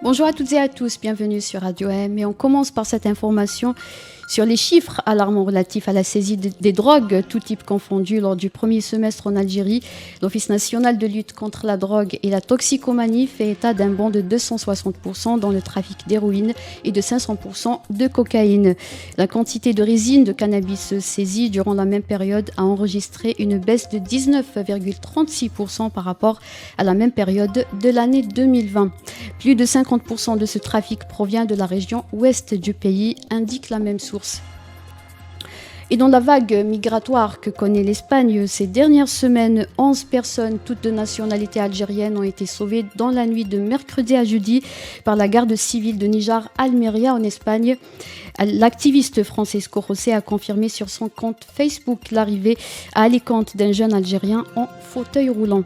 Bonjour à toutes et à tous, bienvenue sur Radio M. Et on commence par cette information sur les chiffres alarmants relatifs à la saisie des drogues, tout type confondu, lors du premier semestre en Algérie. L'Office national de lutte contre la drogue et la toxicomanie fait état d'un bond de 260% dans le trafic d'héroïne et de 500% de cocaïne. La quantité de résine de cannabis saisie durant la même période a enregistré une baisse de 19,36% par rapport à la même période de l'année 2020. Plus de 50% de ce trafic provient de la région ouest du pays, indique la même source. Et dans la vague migratoire que connaît l'Espagne, ces dernières semaines, 11 personnes, toutes de nationalité algérienne, ont été sauvées dans la nuit de mercredi à jeudi par la garde civile de Níjar-Almería en Espagne. L'activiste Francisco José a confirmé sur son compte Facebook l'arrivée à Alicante d'un jeune Algérien en fauteuil roulant.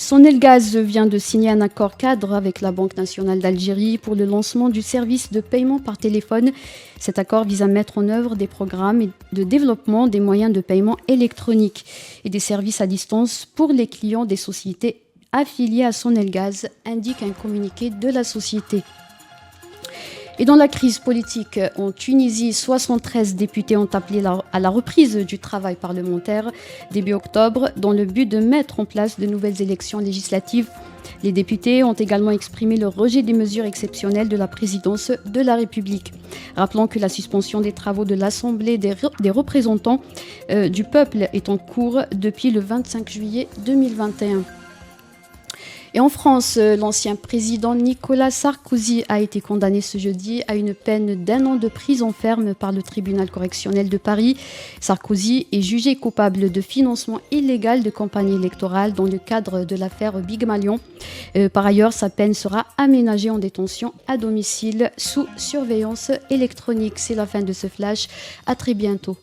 Sonelgaz vient de signer un accord cadre avec la Banque nationale d'Algérie pour le lancement du service de paiement par téléphone. Cet accord vise à mettre en œuvre des programmes de développement des moyens de paiement électroniques et des services à distance pour les clients des sociétés affiliées à Sonelgaz, indique un communiqué de la société. Et dans la crise politique en Tunisie, 73 députés ont appelé à la reprise du travail parlementaire début octobre dans le but de mettre en place de nouvelles élections législatives. Les députés ont également exprimé le rejet des mesures exceptionnelles de la présidence de la République. Rappelons que la suspension des travaux de l'Assemblée des représentants du peuple est en cours depuis le 25 juillet 2021. Et en France, l'ancien président Nicolas Sarkozy a été condamné ce jeudi à une peine d'1 an de prison ferme par le tribunal correctionnel de Paris. Sarkozy est jugé coupable de financement illégal de campagne électorale dans le cadre de l'affaire Big Malion. Par ailleurs, sa peine sera aménagée en détention à domicile sous surveillance électronique. C'est la fin de ce flash. À très bientôt.